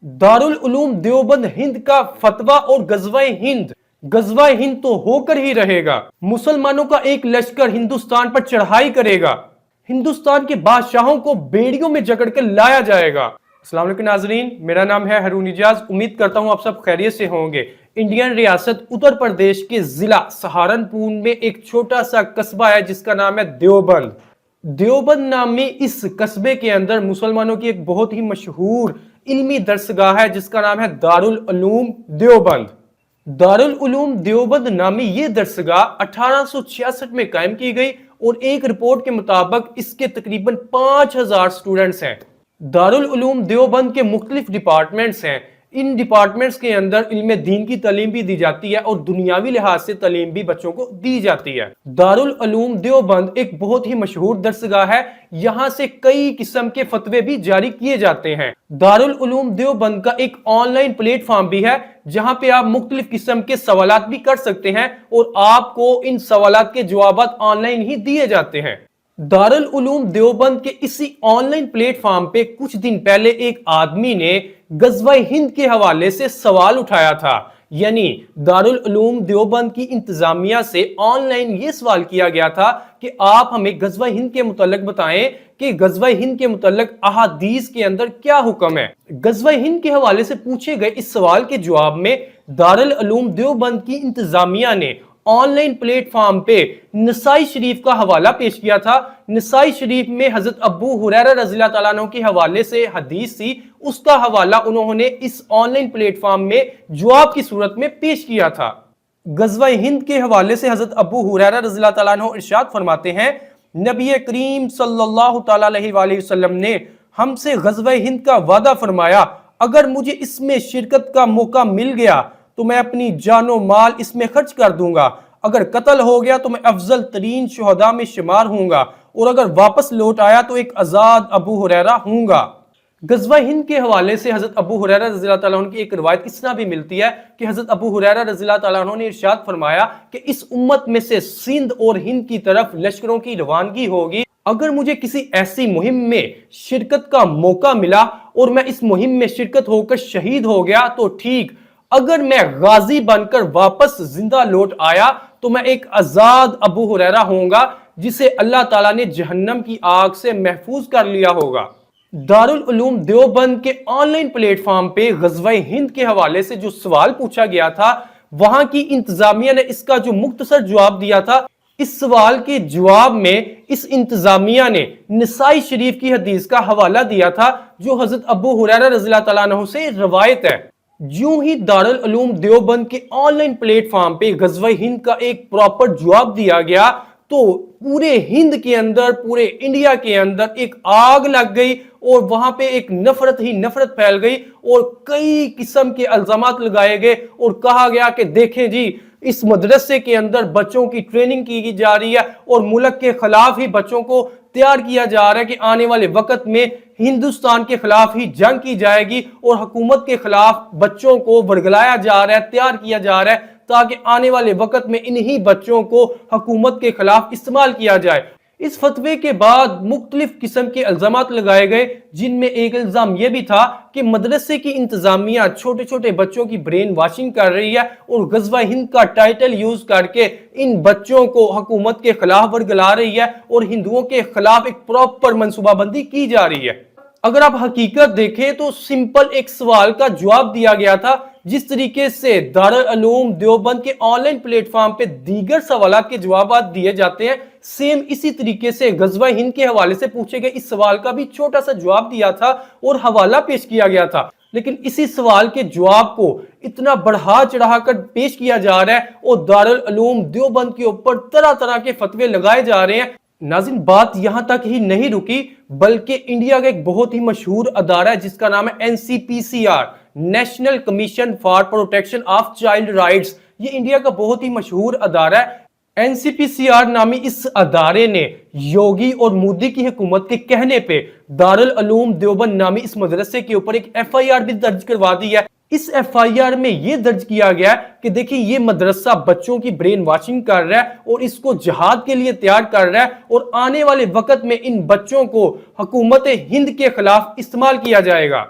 दारुल उलूम देवबंद हिंद का फतवा और गजवा हिंद तो होकर ही रहेगा। मुसलमानों का एक लश्कर हिंदुस्तान पर चढ़ाई करेगा। हिंदुस्तान के बादशाहों को बेड़ियों में जकड़कर लाया जाएगा। अस्सलाम वालेकुम नाज़रीन, मेरा नाम है हारून इजाज। उम्मीद करता हूं आप सब खैरियत से होंगे। इंडियन रियासत उत्तर प्रदेश के जिला सहारनपुर में एक छोटा सा कस्बा है जिसका नाम है देवबंद। देवबंद नामी इस कस्बे के अंदर मुसलमानों की एक बहुत ही मशहूर इल्मी दरसगाह है जिसका नाम है दारुल उलूम देवबंद। दारुल उलूम देवबंद नामी ये दरसगाह 1866 में कायम की गई और एक रिपोर्ट के मुताबिक इसके तकरीबन 5000 स्टूडेंट्स हैं। दारुल उलूम देवबंद के मुख्तलिफ डिपार्टमेंट्स हैं। इन डिपार्टमेंट्स के अंदर इल्म दीन की तालीम भी दी जाती है और दुनियावी लिहाज से तालीम भी बच्चों को दी जाती है। दारुल उलूम देवबंद एक बहुत ही मशहूर दरसगाह है। यहाँ से कई किस्म के फतवे भी जारी किए जाते हैं। दारुल उलूम देवबंद का एक ऑनलाइन प्लेटफॉर्म भी है जहां पे आप मुख्तलिफ किस्म के सवालात भी कर सकते हैं और आपको इन सवालात के जवाबात ऑनलाइन ही दिए जाते हैं। दारुल उलूम देवबंद के इसी ऑनलाइन प्लेटफॉर्म पे कुछ दिन पहले एक आदमी ने गज़वा हिंद के हवाले से सवाल उठाया था। यानी दारुल उलूम देवबंद की इंतजामिया से ऑनलाइन ये सवाल किया गया था कि आप हमें गज़वा हिंद के मुतल्लिक बताएं कि गज़वा हिंद के मुतल्लिक अहादीस के अंदर क्या हुक्म है। गज़वा हिंद के हवाले से पूछे गए इस सवाल के जवाब में दारुल उलूम देवबंद की इंतजामिया ने ऑनलाइन प्लेटफॉर्म पे नसाई शरीफ का हवाला पेश किया था। नसाई शरीफ में हजरत अबू हुरैरा रज़ियल्लाहु ताला अन्हु के हवाले से हदीस थी, उसका हवाला उन्होंने इस ऑनलाइन प्लेटफॉर्म में जवाब की सूरत में पेश किया था। गज़वा हिंद के हवाले से हजरत अबू हुरैरा रज़ियल्लाहु ताला अन्हु इरशाद फरमाते हैं, नबी करीम सल्लल्लाहु ताला अलैहि वसल्लम ने हमसे गज़वा हिंद का वादा फरमाया, अगर मुझे इसमें शिरकत का मौका मिल गया तो मैं अपनी जानो माल इसमें खर्च कर दूंगा। अगर कत्ल हो गया तो मैं अफजल तरीन शुहदा में शुमार हूंगा और अगर वापस लौट आया तो एक आजाद अबू हुरैरा हूंगा। गज़वा हिंद के हवाले से हजरत अबू हुरैरा रज़ियल्लाहु ताला अन्हु की एक रिवायत इस तरह भी मिलती है कि हजरत अबू हुरैरा रज़ियल्लाहु ताला अन्हु ने इरशाद फरमाया कि इस उम्मत में से सिंध और हिंद की तरफ लश्करों की रवानगी होगी। अगर मुझे किसी ऐसी मुहिम में शिरकत का मौका मिला और मैं इस मुहिम में शिरकत होकर शहीद हो गया तो ठीक, अगर मैं गाजी बनकर वापस जिंदा लौट आया तो मैं एक आजाद अबू हुरैरा होऊंगा जिसे अल्लाह ताला ने जहन्नम की आग से महफूज कर लिया होगा। दारुल उलूम देवबंद के ऑनलाइन प्लेटफॉर्म पे गज़वा हिंद के हवाले से जो सवाल पूछा गया था, वहां की इंतजामिया ने इसका जो मुख्तसर जवाब दिया था। इस सवाल के जवाब में इस इंतजामिया ने नसाई शरीफ की हदीस का हवाला दिया था जो हजरत अबू हुरैरा रज़ियल्लाहु ताला अन्हु से रवायत है। यूं ही दारुल उलूम देवबंद के ऑनलाइन प्लेटफॉर्म पे गज़वा हिंद का एक प्रॉपर जवाब दिया गया तो पूरे हिंद के अंदर, पूरे इंडिया के अंदर एक आग लग गई और वहां पे एक नफरत ही नफरत फैल गई और कई किस्म के इल्जामात लगाए गए और कहा गया कि देखें जी, इस मदरसे के अंदर बच्चों की ट्रेनिंग की जा रही है और मुल्क के खिलाफ ही बच्चों को तैयार किया जा रहा है कि आने वाले वक्त में हिंदुस्तान के खिलाफ ही जंग की जाएगी और हुकूमत के खिलाफ बच्चों को वर्गलाया जा रहा है, तैयार किया जा रहा है ताकि आने वाले वक्त में इन्हीं बच्चों को हुकूमत के खिलाफ इस्तेमाल किया जाए। इस फतवे के बाद मुख्तलिफ किस्म के इल्जामात लगाए गए जिनमें एक इल्जाम यह भी था कि मदरसे की इंतजामिया छोटे छोटे बच्चों की ब्रेन वॉशिंग कर रही है और गज़वा हिंद का टाइटल यूज करके इन बच्चों को हुकूमत के खिलाफ वर्गला रही है और हिंदुओं के खिलाफ एक प्रॉपर मनसूबाबंदी की जा रही है। अगर आप हकीकत देखें तो सिंपल एक सवाल का जवाब दिया गया था। जिस तरीके से दारुल उलूम देवबंद के ऑनलाइन प्लेटफॉर्म पे दीगर सवालात के जवाब दिए जाते हैं, सेम इसी तरीके से गज़वा हिंद के हवाले से पूछे गए इस सवाल का भी छोटा सा जवाब दिया था और हवाला पेश किया गया था। लेकिन इसी सवाल के जवाब को इतना बढ़ा चढ़ाकर पेश किया जा रहा है और दारुल उलूम देवबंद के ऊपर तरह तरह के फतवे लगाए जा रहे हैं। नाज़रीन, बात यहां तक ही नहीं रुकी बल्कि इंडिया का एक बहुत ही मशहूर अदारा है जिसका नाम है NCPCR, national commission for protection of child rights. ये इंडिया का बहुत ही मशहूर अदारा है। NCPCR नामी इस अदारे ने योगी और मोदी की हुकूमत के कहने पे दारुल उलूम देवबंद नामी इस मदरसे के ऊपर एक FIR भी दर्ज करवा दी है। इस FIR में यह दर्ज किया गया कि देखिए, ये मदरसा बच्चों की ब्रेन वॉशिंग कर रहा है और इसको जिहाद के लिए तैयार कर रहा है और आने वाले वक्त में इन बच्चों को हुकूमत हिंद के खिलाफ इस्तेमाल किया जाएगा।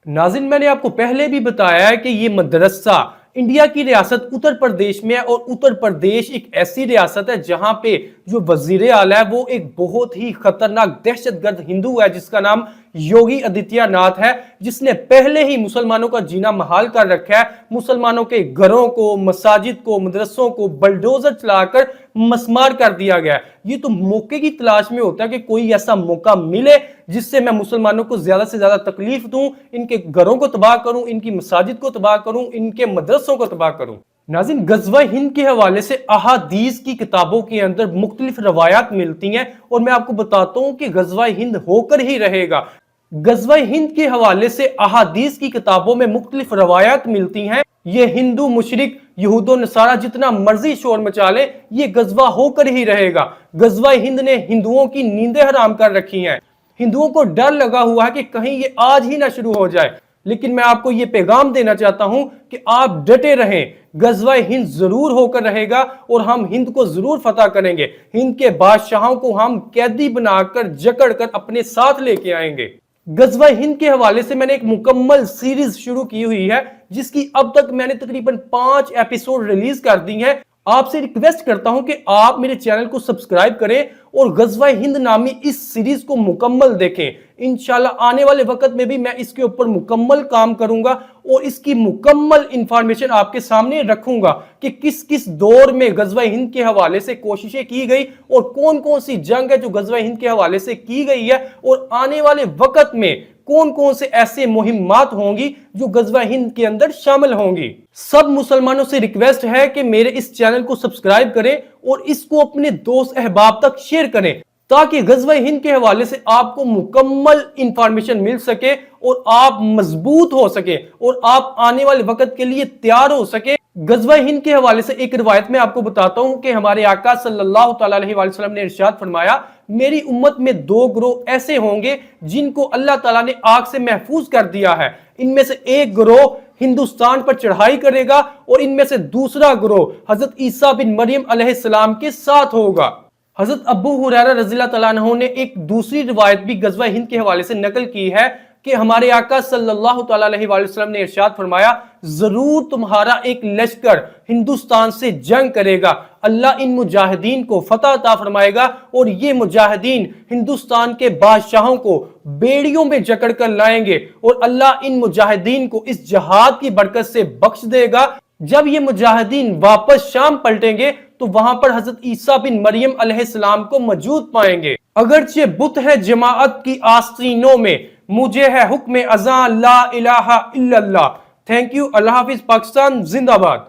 नाज़रीन, मैंने आपको पहले भी बताया है कि ये मदरसा इंडिया की रियासत उत्तर प्रदेश में है और उत्तर प्रदेश एक ऐसी रियासत है जहां पे जो वजीर आला है वो एक बहुत ही खतरनाक दहशतगर्द हिंदू है जिसका नाम योगी आदित्यनाथ है, जिसने पहले ही मुसलमानों का जीना महाल कर रखा है। मुसलमानों के घरों को, मसाजिद को, मदरसों को बलडोजर चलाकर मसमार कर दिया गया। ये तो मौके की तलाश में होता है कि कोई ऐसा मौका मिले जिससे मैं मुसलमानों को ज्यादा से ज्यादा तकलीफ दूं, इनके घरों को तबाह करूं, इनकी मसाजिद को तबाह करूं, इनके मदरसों को तबाह करूं। नाज़रीन, गज़वा हिंद के हवाले से अहादीस की किताबों के अंदर मुख्तलिफ रवायात मिलती हैं और मैं आपको बताता हूं कि गज़वा हिंद होकर ही रहेगा। गज़वा हिंद के हवाले से अहादीस की किताबों में मुख्तलिफ रवायात मिलती हैं। ये हिंदू मुशरिक यहूदो नसारा जितना मर्जी शोर मचा ले, ये गज़वा होकर ही रहेगा। गज़वा हिंद ने हिंदुओं की नींदें हराम कर रखी हैं। हिंदुओं को डर लगा हुआ है कि कहीं ये आज ही ना शुरू हो जाए, लेकिन मैं आपको ये पैगाम देना चाहता हूं कि आप डटे रहें। गज़वा हिंद जरूर होकर रहेगा और हम हिंद को जरूर फतह करेंगे। हिंद के बादशाहों को हम कैदी बनाकर जकड़कर अपने साथ लेके आएंगे। गज़वा हिंद के हवाले से मैंने एक मुकम्मल सीरीज शुरू की हुई है जिसकी अब तक मैंने तकरीबन 5 एपिसोड रिलीज कर दी हैं। आपसे रिक्वेस्ट करता हूं कि आप मेरे चैनल को सब्सक्राइब करें और गज़वा हिंद नामी इस सीरीज को मुकम्मल देखें। इंशाल्लाह आने वाले वक्त में भी मैं इसके ऊपर मुकम्मल काम करूंगा और इसकी मुकम्मल इंफॉर्मेशन आपके सामने रखूंगा कि किस किस दौर में गज़वा हिंद के हवाले से कोशिशें की गई और कौन कौन सी जंग है जो गज़वा हिंद के हवाले से की गई है और आने वाले वक्त में कौन कौन से ऐसे मुहिम्मात होंगी जो गज़वा हिंद के अंदर शामिल होंगी। सब मुसलमानों से रिक्वेस्ट है कि मेरे इस चैनल को सब्सक्राइब करें और इसको अपने दोस्त अहबाब तक शेयर करें ताकि गज़वा हिंद के हवाले से आपको मुकम्मल इंफॉर्मेशन मिल सके और आप मजबूत हो सके और आप आने वाले वक्त के लिए तैयार हो सके। गज़वा हिंद के हवाले से एक रिवायत में आपको बताता हूं कि हमारे आका सल्लल्लाहु अलैहि वसल्लम ने इरशाद फरमाया, मेरी उम्मत में 2 गिरोह ऐसे होंगे जिनको अल्लाह ताला ने आग से महफूज कर दिया है। इनमें से एक गिरोह हिंदुस्तान पर चढ़ाई करेगा और इनमें से दूसरा गिरोह हजरत ईसा बिन मरियम अलैहिस्सलाम के साथ होगा। हजरत अबू हुरैरा रज़ियल्लाहु तआला अन्हु ने एक दूसरी रिवायत भी गज़वा हिंद के हवाले से नकल की है कि हमारे आका सल्लल्लाहु अलैहि वसल्लम ने इरशाद फरमाया, जरूर तुम्हारा एक लश्कर हिंदुस्तान से जंग करेगा। अल्लाह इन मुजाहिदीन को फतह अता फरमाएगा और ये मुजाहिदीन हिंदुस्तान के बादशाहों को बेड़ियों में जकड़ कर लाएंगे और अल्लाह इन मुजाहिदीन को इस जहाद की बरकत से बख्श देगा। जब ये मुजाहिदीन वापस शाम पलटेंगे तो वहां पर हजरत ईसा बिन मरियम अलैहिस्सलाम को मौजूद पाएंगे। अगरचे बुत है जमाअत की आस्तीनों में, मुझे है हुक्म अज़ां ला इलाहा इल्लल्लाह। Thank you. अल्लाह हाफिज। पाकिस्तान जिंदाबाद।